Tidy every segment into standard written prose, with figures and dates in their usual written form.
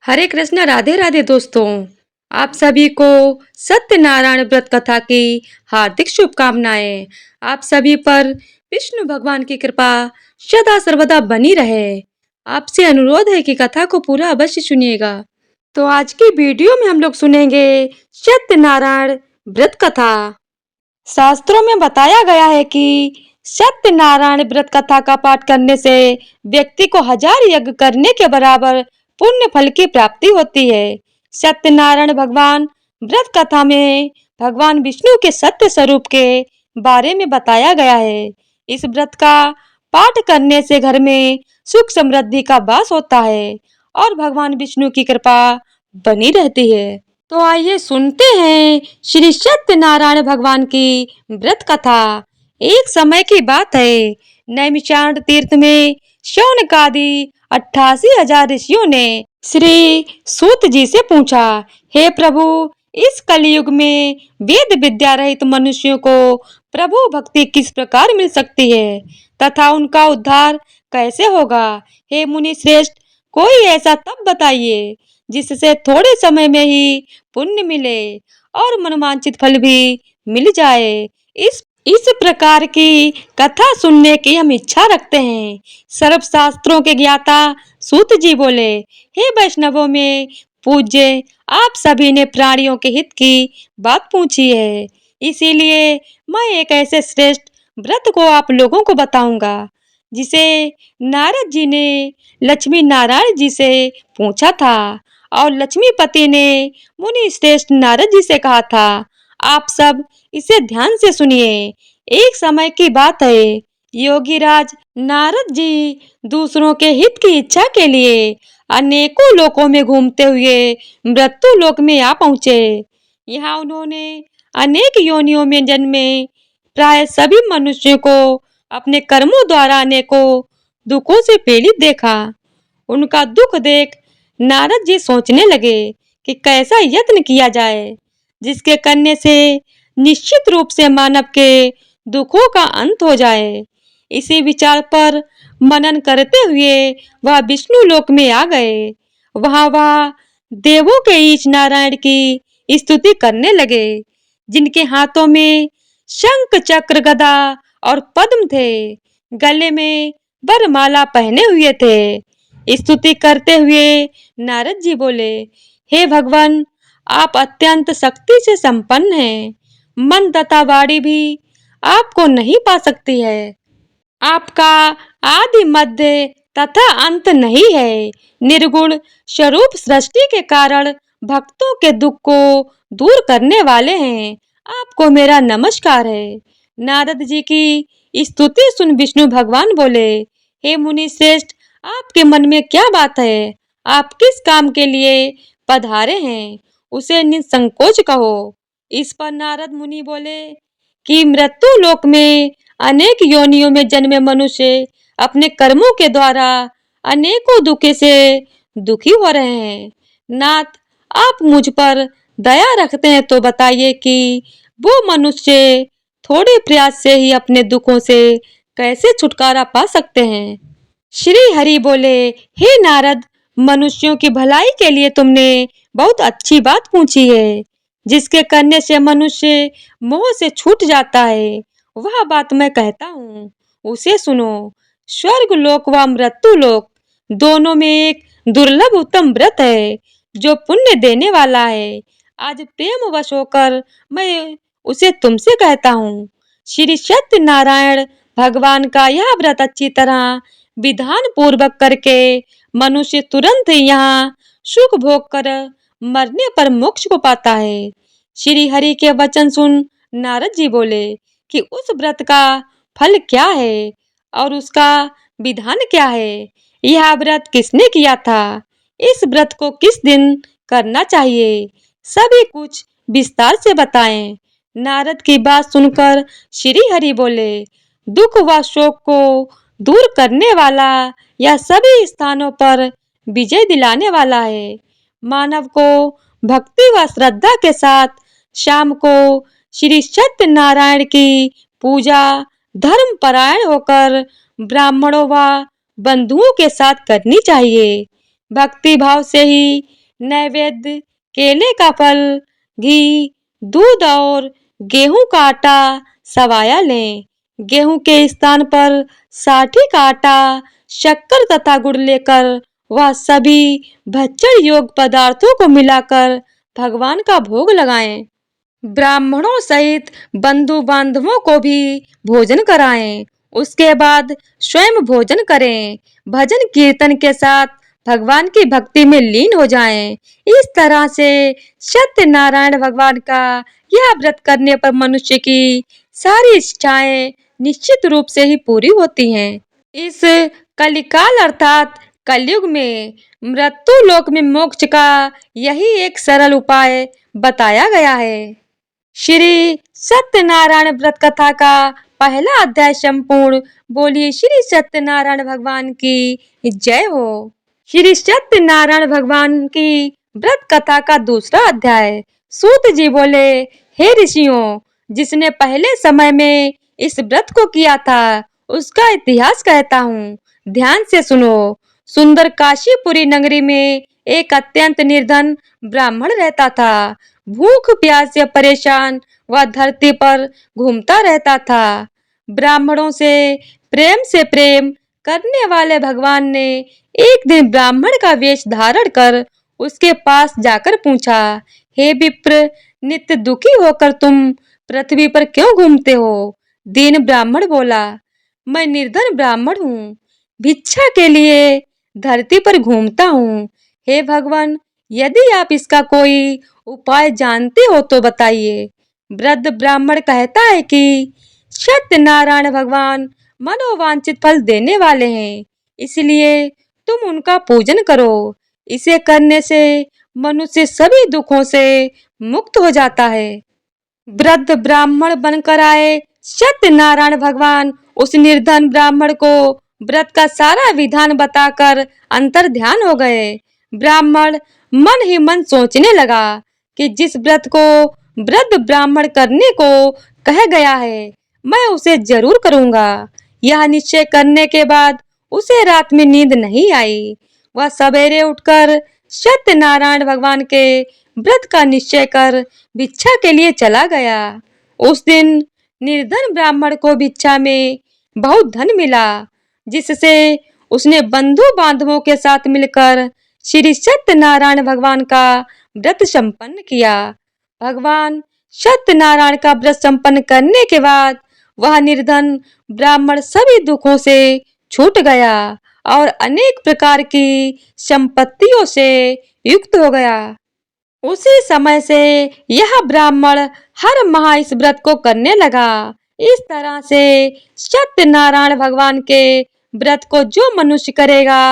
हरे कृष्ण राधे राधे दोस्तों। आप सभी को सत्यनारायण व्रत कथा की हार्दिक शुभकामनाएं। आप सभी पर विष्णु भगवान की कृपा सदा सर्वदा बनी रहे। आपसे अनुरोध है कि कथा को पूरा अवश्य सुनिएगा। तो आज की वीडियो में हम लोग सुनेंगे सत्यनारायण व्रत कथा। शास्त्रों में बताया गया है कि सत्यनारायण व्रत कथा का पाठ करने से व्यक्ति को 1000 यज्ञ करने के बराबर पुण्य फल की प्राप्ति होती है। सत्यनारायण भगवान व्रत कथा में भगवान विष्णु के सत्य स्वरूप के बारे में बताया गया है। इस व्रत का पाठ करने से घर में सुख समृद्धि का वास होता है और भगवान विष्णु की कृपा बनी रहती है। तो आइए सुनते हैं श्री सत्यनारायण भगवान की व्रत कथा। एक समय की बात है, नैमिषारण्य तीर्थ में शौनकादि 88,000 ऋषियों ने श्री सूत जी से पूछा, हे प्रभु, इस कलयुग में वेद विद्या रहित मनुष्यों को प्रभु भक्ति किस प्रकार मिल सकती है तथा उनका उद्धार कैसे होगा। हे मुनि श्रेष्ठ, कोई ऐसा तप बताइए जिससे थोड़े समय में ही पुण्य मिले और मनवांछित फल भी मिल जाए। इस प्रकार की कथा सुनने की हम इच्छा रखते हैं। सर्व शास्त्रों के ज्ञाता सूत जी बोले, हे वैष्णवों में पूज्य, आप सभी ने प्राणियों के हित की बात पूछी है, इसीलिए मैं एक ऐसे श्रेष्ठ व्रत को आप लोगों को बताऊंगा जिसे नारद जी ने लक्ष्मी नारायण जी से पूछा था और लक्ष्मीपति ने मुनि श्रेष्ठ नारद जी से कहा था। आप सब इसे ध्यान से सुनिए। एक समय की बात है, योगीराज नारद जी दूसरों के हित की इच्छा के लिए अनेकों लोकों में घूमते हुए मृत्यु लोक में आ पहुंचे। यहाँ उन्होंने अनेक योनियों में जन्मे प्राय सभी मनुष्यों को अपने कर्मों द्वारा अनेकों दुखों से पीड़ित देखा। उनका दुख देख नारद जी सोचने लगे कि कैसा यत्न किया जाए जिसके करने से निश्चित रूप से मानव के दुखों का अंत हो जाए। इसी विचार पर मनन करते हुए वह विष्णु लोक में आ गए। वह देवों के ईश नारायण की स्तुति करने लगे, जिनके हाथों में शंख चक्र गदा और पद्म थे, गले में वरमाला पहने हुए थे। स्तुति करते हुए नारद जी बोले, हे भगवान, आप अत्यंत शक्ति से संपन्न हैं। मन तथा वाणी भी आपको नहीं पा सकती है। आपका आदि मध्य तथा अंत नहीं है। निर्गुण स्वरूप सृष्टि के कारण भक्तों के दुख को दूर करने वाले हैं। आपको मेरा नमस्कार है। नारद जी की स्तुति सुन विष्णु भगवान बोले, हे मुनि श्रेष्ठ, आपके मन में क्या बात है? आप किस काम के लिए पधारे हैं, उसे निसंकोच कहो। इस पर नारद मुनि बोले कि मृत्यु लोक में अनेक योनियों में जन्मे मनुष्य अपने कर्मों के द्वारा अनेकों दुखों से दुखी हो रहे हैं। नाथ, आप मुझ पर दया रखते हैं तो बताइए कि वो मनुष्य थोड़े प्रयास से ही अपने दुखों से कैसे छुटकारा पा सकते हैं। श्री हरि बोले, हे नारद, मनुष्यों की भलाई के लिए तुमने बहुत अच्छी बात पूछी है, जिसके करने से मनुष्य मोह से छूट जाता है। वह बात मैं कहता हूँ, उसे सुनो। स्वर्ग लोक व मृत्यु लोक दोनों में एक दुर्लभ उत्तम व्रत है जो पुण्य देने वाला है। आज प्रेम वश होकर मैं उसे तुमसे कहता हूँ। श्री सत्यनारायण भगवान का यह व्रत अच्छी तरह विधान पूर्वक करके मनुष्य तुरंत ही यहाँ सुख भोग कर मरने पर मोक्ष को पाता है। श्री हरि के वचन सुन नारद जी बोले कि उस व्रत का फल क्या है और उसका विधान क्या है। यह व्रत किसने किया था, इस व्रत को किस दिन करना चाहिए, सभी कुछ विस्तार से बताएं। नारद की बात सुनकर श्री हरि बोले, दुख व शोक को दूर करने वाला यह सभी स्थानों पर विजय दिलाने वाला है। मानव को भक्ति व श्रद्धा के साथ शाम को श्री सत्यनारायण की पूजा धर्म परायण होकर ब्राह्मणों व बंधुओं के साथ करनी चाहिए। भक्ति भाव से ही नैवेद्य, केले का फल, घी, दूध और गेहूं का आटा सवाया लें। गेहूं के स्थान पर साठी का आटा, शक्कर तथा गुड़ लेकर वह सभी भक्षण योग्य पदार्थों को मिलाकर भगवान का भोग लगाएं। ब्राह्मणों सहित बंधु बांधवों को भी भोजन कराएं। उसके बाद स्वयं भोजन करें। भजन कीर्तन के साथ भगवान की भक्ति में लीन हो जाएं। इस तरह से सत्यनारायण भगवान का यह व्रत करने पर मनुष्य की सारी इच्छाएं निश्चित रूप से ही पूरी होती हैं। इस कलिकाल अर्थात कलयुग में मृत्यु लोक में मोक्ष का यही एक सरल उपाय बताया गया है। श्री सत्यनारायण व्रत कथा का पहला अध्याय संपूर्ण। बोलिए श्री सत्यनारायण भगवान की जय हो। श्री सत्यनारायण भगवान की व्रत कथा का दूसरा अध्याय। सूत जी बोले, हे ऋषियों, जिसने पहले समय में इस व्रत को किया था उसका इतिहास कहता हूँ, ध्यान से सुनो। सुंदर काशीपुरी नगरी में एक अत्यंत निर्धन ब्राह्मण रहता था। भूख प्यास से परेशान वह धरती पर घूमता रहता था। ब्राह्मणों से प्रेम करने वाले भगवान ने एक दिन ब्राह्मण का वेश धारण कर उसके पास जाकर पूछा, हे विप्र, नित्य दुखी होकर तुम पृथ्वी पर क्यों घूमते हो? दीन ब्राह्मण बोला, मैं निर्धन ब्राह्मण हूँ, भिक्षा के लिए धरती पर घूमता हूँ। हे भगवान, यदि आप इसका कोई उपाय जानते हो तो बताइए। वृद्ध ब्राह्मण कहता है कि सत्यनारायण भगवान मनोवांछित फल देने वाले हैं, इसलिए तुम उनका पूजन करो। इसे करने से मनुष्य सभी दुखों से मुक्त हो जाता है। वृद्ध ब्राह्मण बनकर आए सत्यनारायण भगवान उस निर्धन ब्राह्मण को व्रत का सारा विधान बताकर अंतर ध्यान हो गए। ब्राह्मण मन ही मन सोचने लगा कि जिस व्रत को वृद्ध ब्राह्मण करने को कह गया है, मैं उसे जरूर करूंगा। यह निश्चय करने के बाद उसे रात में नींद नहीं आई। वह सवेरे उठकर सत्यनारायण भगवान के व्रत का निश्चय कर भिक्षा के लिए चला गया। उस दिन निर्धन ब्राह्मण को भिक्षा में बहुत धन मिला, जिससे उसने बंधु बांधवों के साथ मिलकर श्री सत्यनारायण भगवान का व्रत संपन्न किया। भगवान सत्यनारायण का व्रत संपन्न करने के बाद वह निर्धन ब्राह्मण सभी दुखों से छूट गया और अनेक प्रकार की संपत्तियों से युक्त हो गया। उसी समय से यह ब्राह्मण हर माह इस व्रत को करने लगा। इस तरह से सत्यनारायण भगवान के व्रत को जो मनुष्य करेगा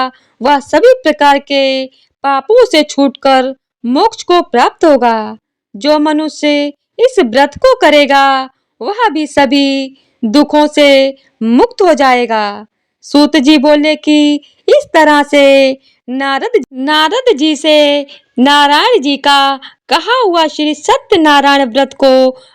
वह सभी प्रकार के पापों से छूटकर मोक्ष को प्राप्त होगा। जो मनुष्य इस व्रत को करेगा वह भी सभी दुखों से मुक्त हो जाएगा। सूत जी बोले कि इस तरह से नारद जी से नारायण जी का कहा हुआ श्री सत्यनारायण व्रत को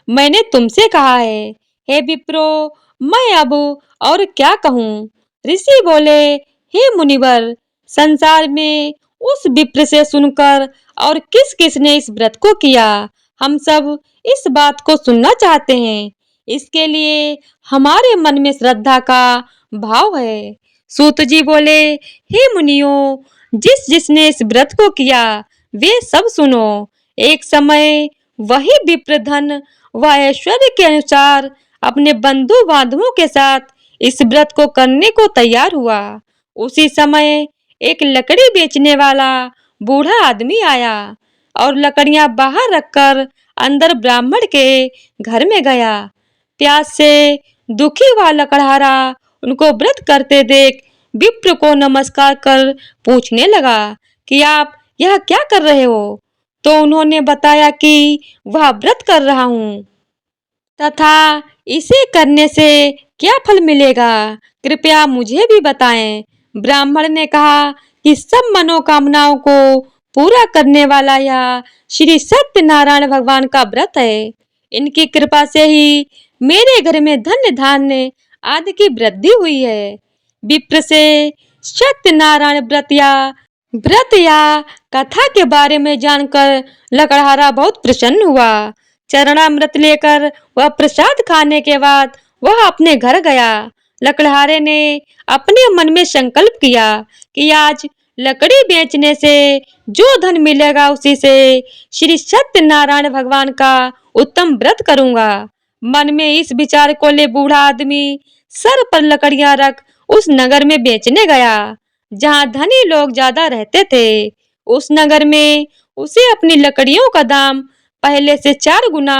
मैंने तुमसे कहा है। हे विप्रो, मैं अब और क्या कहूँ? ऋषि बोले, हे मुनिवर, संसार में उस विप्र से सुनकर और किस किस ने इस व्रत को किया, हम सब इस बात को सुनना चाहते हैं। इसके लिए हमारे मन में श्रद्धा का भाव है। सूत जी बोले, हे मुनियों, जिसने इस व्रत को किया वे सब सुनो। एक समय वही विप्र धन व ऐश्वर्य के अनुसार अपने बंधु बांधवों के साथ इस व्रत को करने को तैयार हुआ। उसी समय एक लकड़ी बेचने वाला बूढ़ा आदमी आया और लकड़ियां बाहर रखकर अंदर ब्राह्मण के घर में गया। प्यास से दुखी हुआ लकड़हारा उनको व्रत करते देख विप्र को नमस्कार कर पूछने लगा कि आप यह क्या कर रहे हो? तो उन्होंने बताया कि वह व्रत कर रहा हूँ तथा इसे करने से क्या फल मिलेगा, कृपया मुझे भी बताएं। ब्राह्मण ने कहा कि सब मनोकामनाओं को पूरा करने वाला यह श्री सत्यनारायण भगवान का व्रत है। इनकी कृपा से ही मेरे घर में धन्य धान्य आदि की वृद्धि हुई है। विप्र से सत्यनारायण व्रत या व्रत या कथा के बारे में जानकर लकड़हारा बहुत प्रसन्न हुआ। चरणामृत लेकर वह प्रसाद खाने के बाद वह अपने घर गया। लकड़हारे ने अपने मन में संकल्प किया कि आज लकड़ी बेचने से जो धन मिलेगा उसी से श्री सत्यनारायण भगवान का उत्तम व्रत करूंगा। मन में इस विचार को ले बूढ़ा आदमी सर पर लकड़ियां रख उस नगर में बेचने गया जहाँ धनी लोग ज्यादा रहते थे। उस नगर में उसे अपनी लकड़ियों का दाम पहले से 4 गुना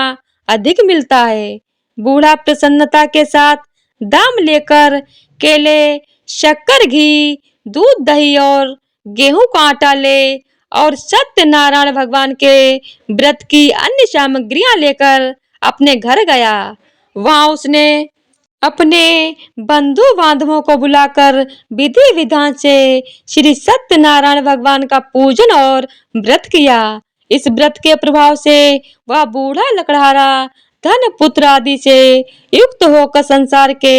अधिक मिलता है। बूढ़ा प्रसन्नता के साथ दाम लेकर केले, शक्कर, घी, दूध, दही और गेहूं का आटा ले और सत्यनारायण भगवान के व्रत की अन्य सामग्रियां लेकर अपने घर गया। वहां उसने अपने बंधु बांधवों को बुलाकर विधि विधान से श्री सत्यनारायण भगवान का पूजन और व्रत किया। इस व्रत के प्रभाव से वह बूढ़ा लकड़हारा धन पुत्र आदि से युक्त होकर संसार के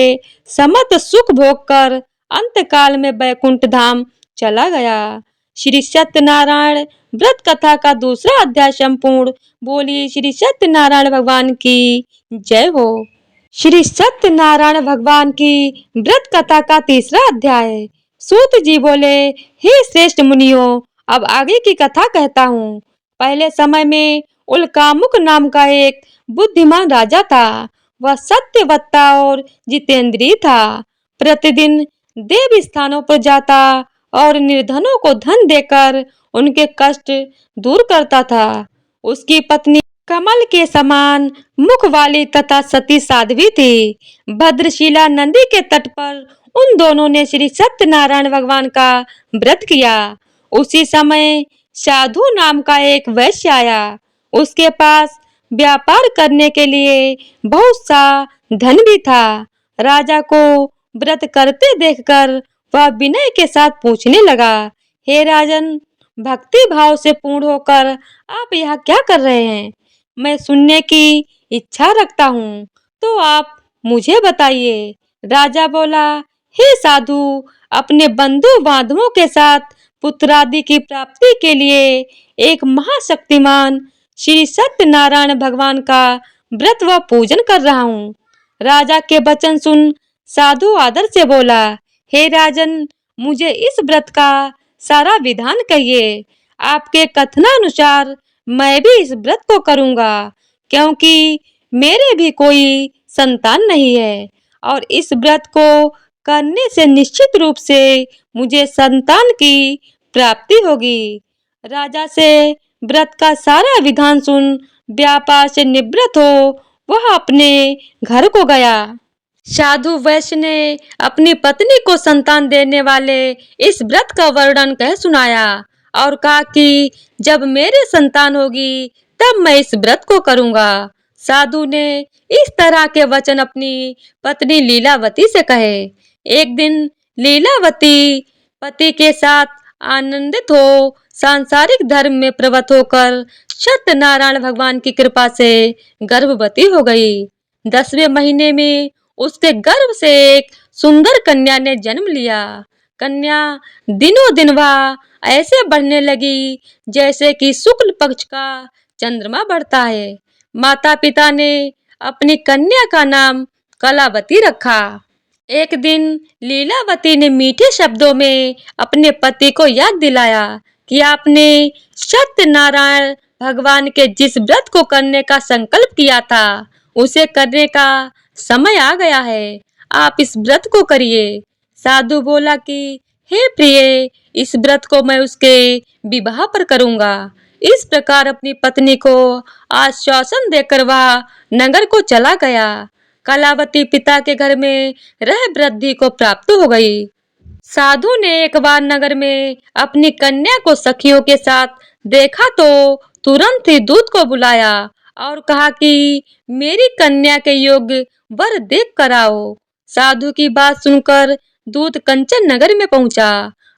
समस्त सुख भोग कर अंत काल में बैकुंठ धाम चला गया। श्री सत्यनारायण व्रत कथा का दूसरा अध्याय संपूर्ण। बोलिए श्री सत्यनारायण भगवान की जय हो। श्री सत्यनारायण भगवान की व्रत कथा का तीसरा अध्याय। सूत जी बोले, हे श्रेष्ठ मुनियों, अब आगे की कथा कहता हूँ। पहले समय में उल्कामुक नाम का एक बुद्धिमान राजा था। वह सत्यवक्ता और जितेंद्रिय था। प्रतिदिन देव स्थानों पर जाता और निर्धनों को धन देकर उनके कष्ट दूर करता था। उसकी पत्नी कमल के समान मुख वाली तथा सती साध्वी थी। भद्रशिला नदी के तट पर उन दोनों ने श्री सत्यनारायण भगवान का व्रत किया। उसी समय साधु नाम का एक वैश्य आया। उसके पास व्यापार करने के लिए बहुत सा धन भी था। राजा को व्रत करते देखकर वह विनय के साथ पूछने लगा, हे राजन, भक्ति भाव से पूर्ण होकर आप यहाँ क्या कर रहे हैं? मैं सुनने की इच्छा रखता हूँ, तो आप मुझे बताइए। राजा बोला, हे साधु, अपने बंधु बांधवों के साथ पुत्रादि की प्राप्ति के लिए एक महाशक्तिमान श्री सत्यनारायण भगवान का व्रत व पूजन कर रहा हूँ। राजा के वचन सुन साधु आदर से बोला, हे राजन, मुझे इस व्रत का सारा विधान कहिए। आपके कथनानुसार मैं भी इस व्रत को करूंगा, क्योंकि मेरे भी कोई संतान नहीं है और इस व्रत को करने से निश्चित रूप से मुझे संतान की प्राप्ति होगी। राजा से व्रत का सारा विधान सुन व्यापार से निवृत्त हो वह अपने घर को गया। साधु वैश्य ने अपनी पत्नी को संतान देने वाले इस व्रत का वर्णन कह सुनाया और कहा कि जब मेरे संतान होगी तब मैं इस व्रत को करूंगा। साधु ने इस तरह के वचन अपनी पत्नी लीलावती से कहे। एक दिन लीलावती पति के साथ आनंदित हो सांसारिक धर्म में प्रवृत्त होकर सत्यनारायण भगवान की कृपा से गर्भवती हो गई। 10वें महीने में उसके गर्भ से एक सुंदर कन्या ने जन्म लिया। कन्या दिनों दिन वह ऐसे बढ़ने लगी जैसे कि शुक्ल पक्ष का चंद्रमा बढ़ता है। माता पिता ने अपनी कन्या का नाम कलावती रखा। एक दिन लीलावती ने मीठे शब्दों में अपने पति को याद दिलाया कि आपने सत्यनारायण भगवान के जिस व्रत को करने का संकल्प किया था उसे करने का समय आ गया है। आप इस व्रत को करिए। साधु बोला कि हे प्रिय, इस व्रत को मैं उसके विवाह पर करूंगा। इस प्रकार अपनी पत्नी को आश्वासन देकर वह नगर को चला गया। कलावती पिता के घर में रह वृद्धि को प्राप्त हो गई। साधु ने एक बार नगर में अपनी कन्या को सखियों के साथ देखा तो तुरंत ही दूत को बुलाया और कहा कि मेरी कन्या के योग्य वर देख कर आओ। साधु की बात सुनकर दूत कंचन नगर में पहुंचा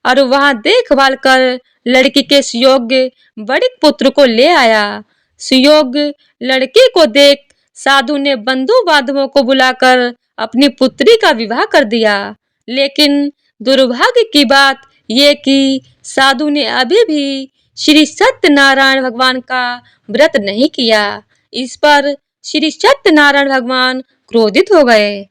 और वहां देखभाल कर लड़की के सुयोग्य बड़े पुत्र को ले आया। सुयोग्य लड़के को देख साधु ने बंधु बांधवों को बुलाकर अपनी पुत्री का विवाह कर दिया। लेकिन दुर्भाग्य की बात ये कि साधु ने अभी भी श्री सत्यनारायण भगवान का व्रत नहीं किया। इस पर श्री सत्यनारायण भगवान क्रोधित हो गए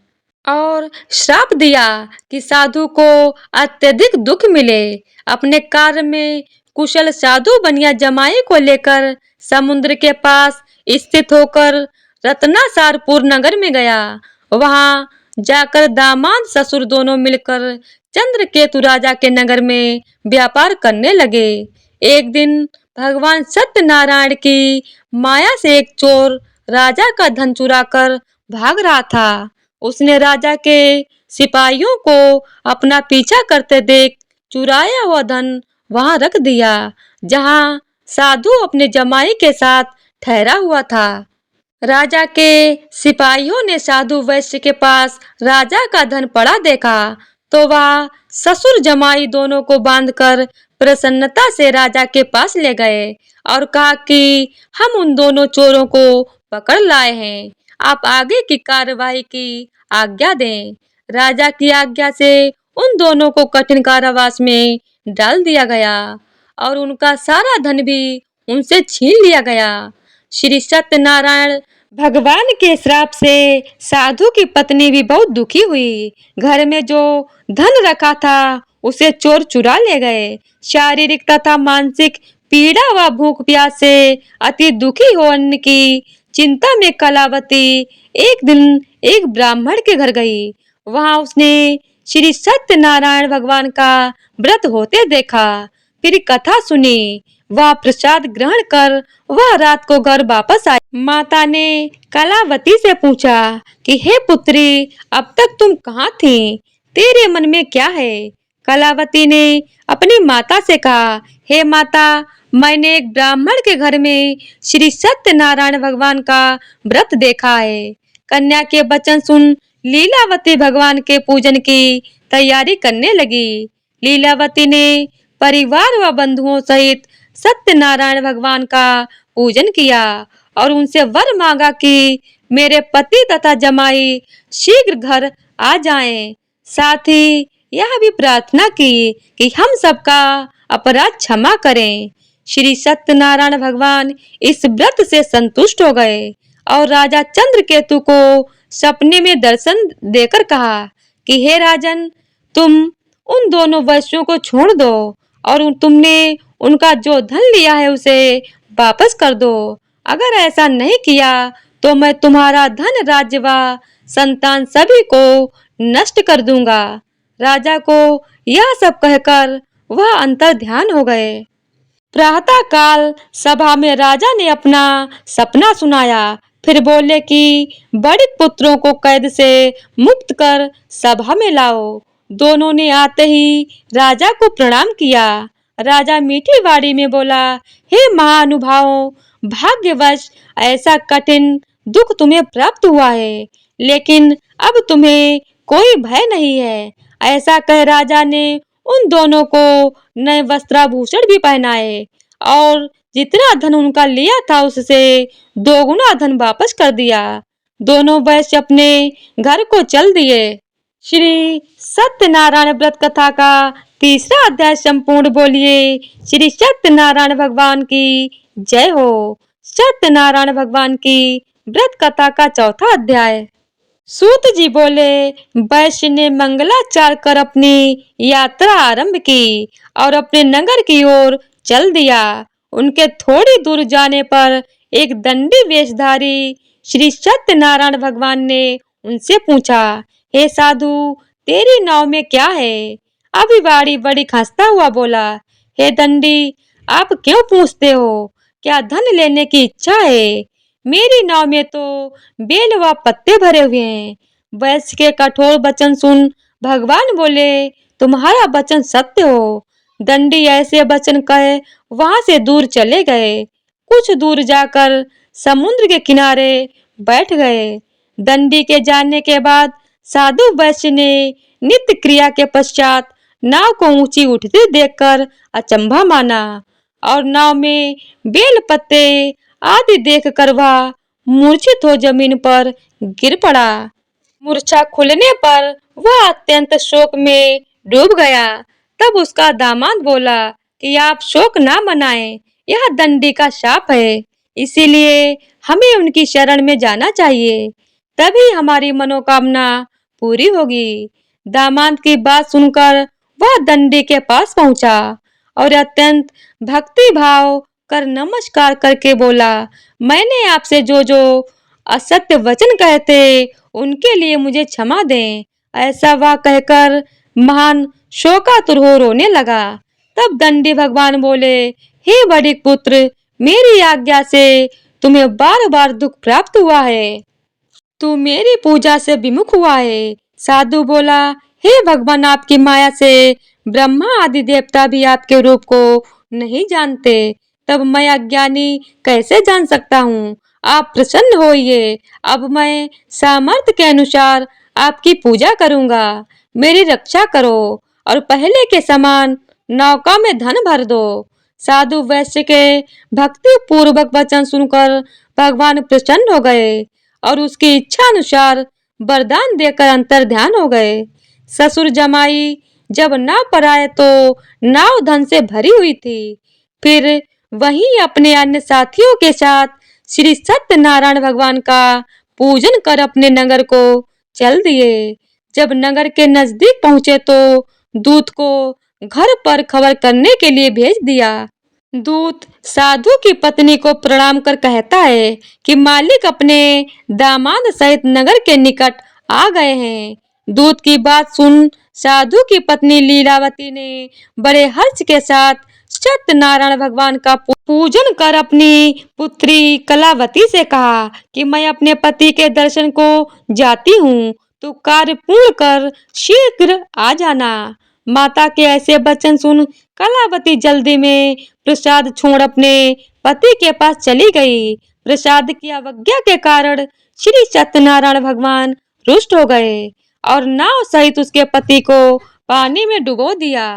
और श्राप दिया कि साधु को अत्यधिक दुख मिले। अपने कार्य में कुशल साधु बनिया जमाई को लेकर समुद्र के पास स्थित होकर रत्नासारपुर नगर में गया। वहां जाकर दामाद ससुर दोनों मिलकर चंद्रकेतु राजा के नगर में व्यापार करने लगे। एक दिन भगवान सत्यनारायण की माया से एक चोर राजा का धन चुराकर भाग रहा था। उसने राजा के सिपाहियों को अपना पीछा करते देख चुराया हुआ धन वहां रख दिया, जहां साधु अपने जमाई के साथ ठहरा हुआ था। राजा के सिपाहियों ने साधु वैश्य के पास राजा का धन पड़ा देखा तो वह ससुर जमाई दोनों को बांधकर प्रसन्नता से राजा के पास ले गए और कहा कि हम उन दोनों चोरों को पकड़ लाए हैं, आप आगे की कार्यवाही की आज्ञा दें। राजा की आज्ञा से उन दोनों को कठिन कारावास में डाल दिया गया और उनका सारा धन भी उनसे छीन लिया गया। श्री सत्यनारायण भगवान के श्राप से साधु की पत्नी भी बहुत दुखी हुई। घर में जो धन रखा था उसे चोर चुरा ले गए। शारीरिक तथा मानसिक पीड़ा व भूख प्यास से अति दुखी होने की चिंता में कलावती एक दिन एक ब्राह्मण के घर गई। वहां उसने श्री सत्यनारायण भगवान का व्रत होते देखा, फिर कथा सुनी। वह प्रसाद ग्रहण कर वह रात को घर वापस आई। माता ने कलावती से पूछा कि हे पुत्री, अब तक तुम कहाँ थी? तेरे मन में क्या है? कलावती ने अपनी माता से कहा, हे माता, मैंने एक ब्राह्मण के घर में श्री सत्यनारायण भगवान का व्रत देखा है। कन्या के वचन सुन लीलावती भगवान के पूजन की तैयारी करने लगी। लीलावती ने परिवार व बंधुओं सहित सत्यनारायण भगवान का पूजन किया और उनसे वर मांगा कि मेरे पति तथा जमाई शीघ्र घर आ जाएं। साथ ही यह भी प्रार्थना की कि हम सबका अपराध क्षमा करें। श्री सत्यनारायण भगवान इस व्रत से संतुष्ट हो गए और राजा चंद्रकेतु को सपने में दर्शन देकर कहा कि हे राजन, तुम उन दोनों वैश्यों को छोड़ दो और तुमने उनका जो धन लिया है उसे वापस कर दो। अगर ऐसा नहीं किया तो मैं तुम्हारा धन, राज्य व संतान सभी को नष्ट कर दूंगा। राजा को यह सब कहकर वह अंतर ध्यान हो गए। प्रातः काल सभा में राजा ने अपना सपना सुनाया, फिर बोले कि बड़े पुत्रों को कैद से मुक्त कर सभा में लाओ। दोनों ने आते ही राजा को प्रणाम किया। राजा मीठी वाणी में बोला, हे महानुभावों, भाग्यवश ऐसा कठिन दुख तुम्हें प्राप्त हुआ है, लेकिन अब तुम्हें कोई भय नहीं है। ऐसा कह राजा ने उन दोनों को नए वस्त्राभूषण भी पहनाए और जितना धन उनका लिया था उससे दोगुना धन वापस कर दिया। दोनों वैश्य अपने घर को चल दिए। श्री सत्यनारायण व्रत कथा का तीसरा अध्याय संपूर्ण बोलिए श्री सत्यनारायण भगवान की जय हो। सत्यनारायण भगवान की व्रत कथा का चौथा अध्याय। सूत जी बोले, वैश्य ने मंगलाचार कर अपनी यात्रा आरंभ की और अपने नगर की ओर चल दिया। उनके थोड़ी दूर जाने पर एक दंडी वेशधारी श्री सत्यनारायण भगवान ने उनसे पूछा, हे साधु, तेरी नाव में क्या है? अभिवाड़ी बड़ी खस्ता हुआ बोला, हे दंडी, आप क्यों पूछते हो? क्या धन लेने की इच्छा है? मेरी नाव में तो बेल व पत्ते भरे हुए हैं। वैश्य के कठोर वचन सुन भगवान बोले, तुम्हारा वचन सत्य हो। दंडी ऐसे वचन कहे वहां से दूर चले गए। कुछ दूर जाकर समुद्र के किनारे बैठ गए। दंडी के जाने के बाद साधु वैश्य ने नित्य क्रिया के पश्चात नाव को ऊंची उठते देखकर अचंभा माना और नाव में बेल पत्ते आदि देखकर वह मूर्छित हो जमीन पर गिर पड़ा। मूर्छा खुलने पर वह अत्यंत शोक में डूब गया। तब उसका दामाद बोला कि आप शोक ना मनाएं, यह दंडी का शाप है, इसीलिए हमें उनकी शरण में जाना चाहिए, तभी हमारी मनोकामना पूरी होगी। दामाद की बात सुनकर वह दंडी के पास पहुंचा और अत्यंत भक्ति भाव कर नमस्कार करके बोला, मैंने आपसे जो जो असत्य वचन कहे थे उनके लिए मुझे क्षमा दें। ऐसा वह कहकर महान शोकातुर हो रोने लगा। तब दंडी भगवान बोले, हे बड़े पुत्र, मेरी आज्ञा से तुम्हें बार बार दुख प्राप्त हुआ है, तू मेरी पूजा से विमुख हुआ है। साधु बोला, हे भगवान, आपकी माया से ब्रह्मा आदि देवता भी आपके रूप को नहीं जानते, तब मैं अज्ञानी कैसे जान सकता हूँ। आप प्रसन्न होइए, अब मैं सामर्थ्य के अनुसार आपकी पूजा करूँगा। मेरी रक्षा करो और पहले के समान नौका में धन भर दो। साधु वैश्य के भक्ति पूर्वक वचन सुनकर भगवान प्रसन्न हो गए और उसकी इच्छा अनुसार वरदान देकर अंतर ध्यान हो गए। ससुर जमाई जब नाव पर आए तो नाव धन से भरी हुई थी। फिर वहीं अपने अन्य साथियों के साथ श्री सत्यनारायण भगवान का पूजन कर अपने नगर को चल दिए। जब नगर के नजदीक पहुंचे तो दूत को घर पर खबर करने के लिए भेज दिया। दूत साधु की पत्नी को प्रणाम कर कहता है कि मालिक अपने दामाद सहित नगर के निकट आ गए हैं। दूत की बात सुन साधु की पत्नी लीलावती ने बड़े हर्ष के साथ सत्यनारायण भगवान का पूजन कर अपनी पुत्री कलावती से कहा कि मैं अपने पति के दर्शन को जाती हूँ, तो कार्य पूर्ण कर शीघ्र आ जाना। माता के ऐसे वचन सुन कलावती जल्दी में प्रसाद छोड़ अपने पति के पास चली गई। प्रसाद की अवज्ञा के कारण श्री सत्यनारायण भगवान रुष्ट हो गए और नाव सहित उसके पति को पानी में डुबो दिया।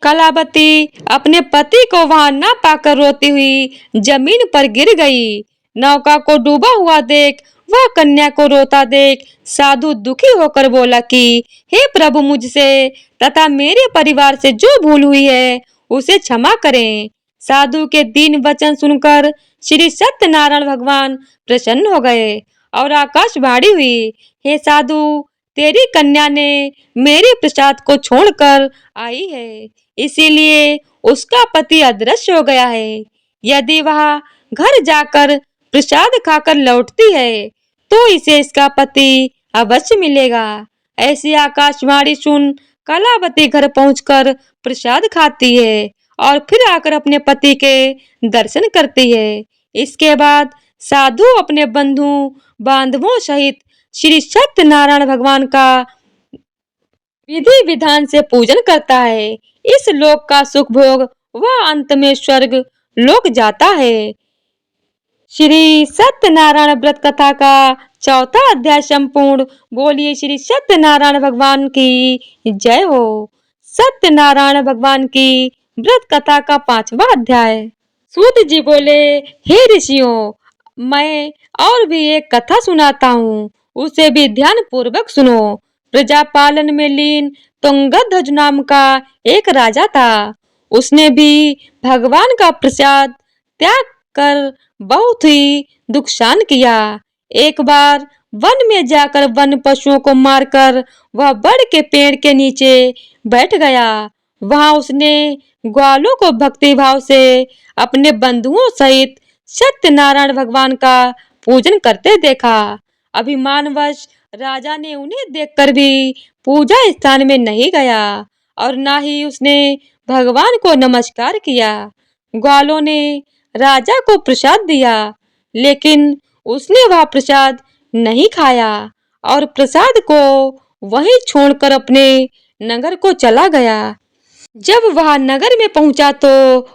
कलावती अपने पति को वहां न पाकर रोती हुई जमीन पर गिर गई। नौका को डूबा हुआ देख वह कन्या को रोता देख साधु दुखी होकर बोला कि हे प्रभु, मुझसे तथा मेरे परिवार से जो भूल हुई है उसे क्षमा करें। साधु के दीन वचन सुनकर श्री सत्यनारायण भगवान प्रसन्न हो गए और आकाशवाणी हुई, हे साधु, तेरी कन्या ने मेरे प्रसाद को छोड़कर आई है, इसीलिए उसका पति अदृश्य हो गया है। यदि वह घर जाकर प्रसाद खाकर लौटती है तो इसे इसका पति अवश्य मिलेगा। ऐसी आकाशवाणी सुन कलावती घर पहुंचकर प्रसाद खाती है और फिर आकर अपने पति के दर्शन करती है। इसके बाद साधु अपने बंधु बांधवों सहित श्री सत्यनारायण भगवान का विधि विधान से पूजन करता है। इस लोक का सुख भोग वह अंत में स्वर्ग लोक जाता है। श्री सत्यनारायण व्रत कथा का चौथा अध्याय संपूर्ण। बोलिए श्री सत्यनारायण भगवान की जय हो। सत्यनारायण भगवान की व्रत कथा का 5वां अध्याय। सूत जी बोले, हे ऋषियों, मैं और भी एक कथा सुनाता हूँ, उसे भी ध्यान पूर्वक सुनो। प्रजा पालन में लीन तुंगध्वज नाम का एक राजा था। उसने भी भगवान का प्रसाद त्याग कर बहुत ही नुकसान किया। एक बार वन में जाकर वन पशुओं को मारकर वह बड़ के पेड़ के नीचे बैठ गया। वहां उसने ग्वालों को भक्ति भाव से अपने बंधुओं सहित सत्यनारायण भगवान का पूजन करते देखा। अभिमानवश राजा ने उन्हें देखकर भी पूजा स्थान में नहीं गया और ना ही उसने भगवान को नमस्कार किया। ग्वालों ने राजा को प्रसाद दिया, लेकिन उसने वह प्रसाद नहीं खाया और प्रसाद को वहीं छोड़कर अपने नगर को चला गया। जब वह नगर में पहुंचा तो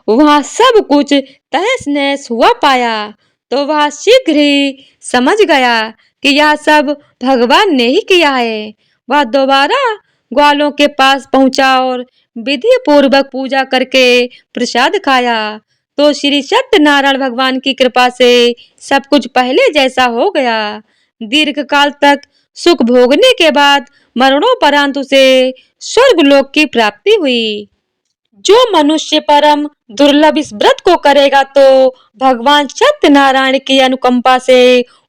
वहां सब कुछ तहस नहस हुआ पाया, तो वह शीघ्र ही समझ गया कि यह सब भगवान ने ही किया है। वह दोबारा ग्वालों के पास पहुंचा और विधि पूर्वक पूजा करके प्रसाद खाया, तो श्री सत्यनारायण भगवान की कृपा से सब कुछ पहले जैसा हो गया। दीर्घ काल तक सुख भोगने के बाद मरणोपरांत उसे स्वर्ग लोक की प्राप्ति हुई। जो मनुष्य परम दुर्लभ इस व्रत को करेगा तो भगवान सत्यनारायण की अनुकंपा से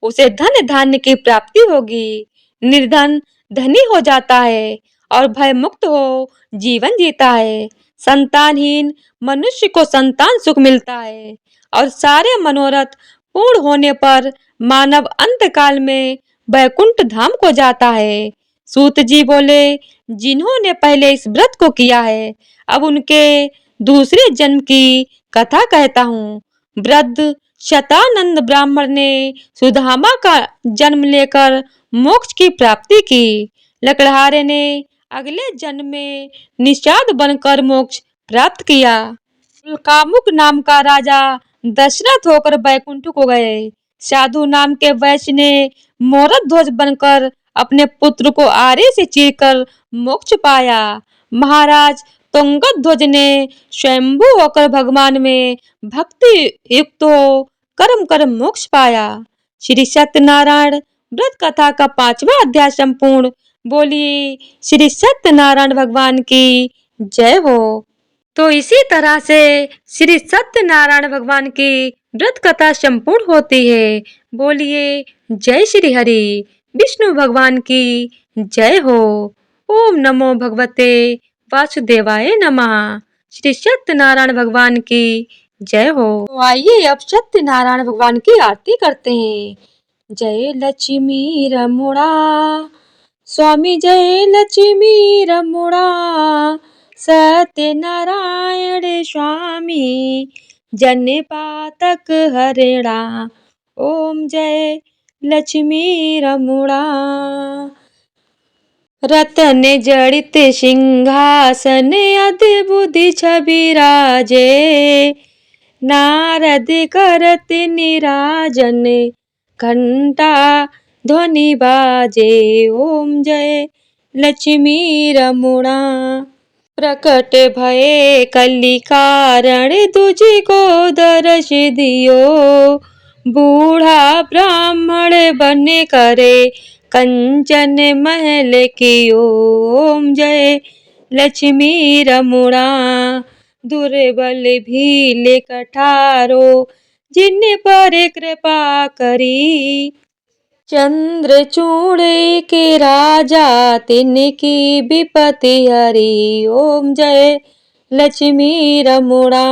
उसे धन धान्य की प्राप्ति होगी। निर्धन धनी हो जाता है और भय मुक्त हो जीवन जीता है। संतानहीन मनुष्य को संतान सुख मिलता है और सारे मनोरथ पूर्ण होने पर मानव अंत काल में वैकुंठ धाम को जाता है। सूत जी बोले, जिन्होंने पहले इस व्रत को किया है अब उनके दूसरे जन्म की कथा कहता हूँ। वृद्ध शतानंद ब्राह्मण ने सुदामा का जन्म लेकर मोक्ष की प्राप्ति की। लकड़हारे ने अगले जन्म में निषाद बनकर मोक्ष प्राप्त किया। कामुक नाम का राजा दशरथ होकर बैकुंठ को गए। साधु नाम के वैश्य ने मोरत ध्वज बनकर अपने पुत्र को आरे से चीरकर मोक्ष पाया। महाराज तुंगत ध्वज ने स्वयंभू होकर भगवान में भक्ति युक्त हो कर्म कर मोक्ष पाया। श्री सत्यनारायण व्रत कथा का 5वां अध्याय संपूर्ण। बोलिए श्री सत्यनारायण भगवान की जय हो। तो इसी तरह से श्री सत्यनारायण भगवान की व्रत कथा संपूर्ण होती है। बोलिए जय श्री हरि। विष्णु भगवान की जय हो। ओम नमो भगवते वासुदेवाय नमः। श्री सत्यनारायण भगवान की जय हो। तो आइए अब सत्यनारायण भगवान की आरती करते हैं। जय लक्ष्मी रमुणा स्वामी, जय लक्ष्मी रमुणा सत्यनारायण स्वामी, जन पातक हरिणा। ओम जय लक्ष्मी रमुणा। रतन जड़ित सिंहासन अद्भुत छवि राजे, नारद करत निराजन घंटा ध्वनि बाजे। ओम जय लक्ष्मी रमुणा। प्रकट भये कली कारण तुझको दर्श दियो, बूढ़ा ब्राह्मण बने करे कंचन महल कियो। ओम जय लक्ष्मी रमुणा। दुर्बल भील कठारो जिन पर कृपा करी, चंद्रचूड़ के राजा तिनकी विपत्ति हरी। ओम जय लक्ष्मी रमुणा।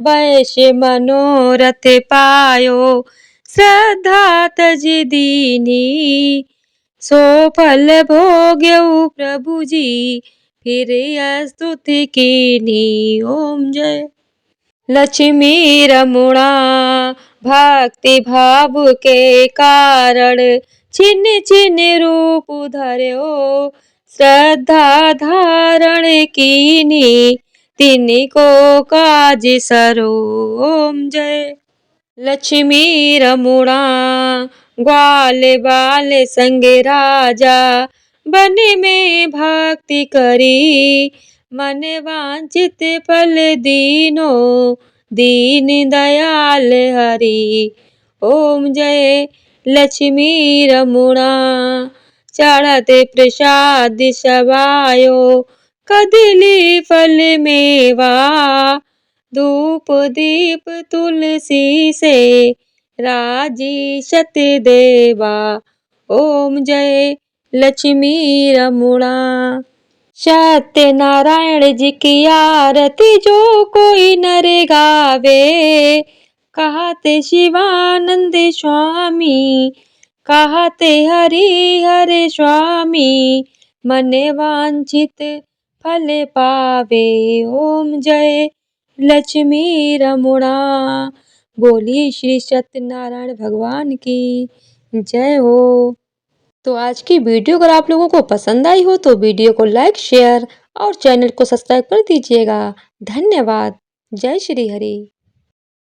वैश्य मनोरथ पायो श्रद्धा तज दीनी, सो फल भोग्यऊ प्रभु जी फिर स्तुति कीनी। ओम जय लक्ष्मी रमुणा। भक्ति भाव के कारण छिन छिन रूप धर्यो, श्रद्धा धारण कीनी तिनको काज सरो। ओम जय लक्ष्मी रमुणा। ग्वाल बाल संग राजा वन में भक्ति करी, मन वांछित फल दीनो दीन दयाल हरि। ओम जय लक्ष्मी रमुणा। चढ़त प्रसाद सवायो कदली फल मेवा, धूप दीप तुलसी से राजी सत्य देवा। ओम जय लक्ष्मी रमुणा। सत्यनारायण जी की आरती जो कोई नर गावे, कहते शिवानंद स्वामी, कहते हरि हरे स्वामी, मन वांछित फल पावे। ओम जय लक्ष्मी रमुणा। बोली श्री सत्यनारायण भगवान की जय हो। तो आज की वीडियो अगर आप लोगों को पसंद आई हो तो वीडियो को लाइक शेयर और चैनल को सब्सक्राइब कर दीजिएगा। धन्यवाद। जय श्री हरि।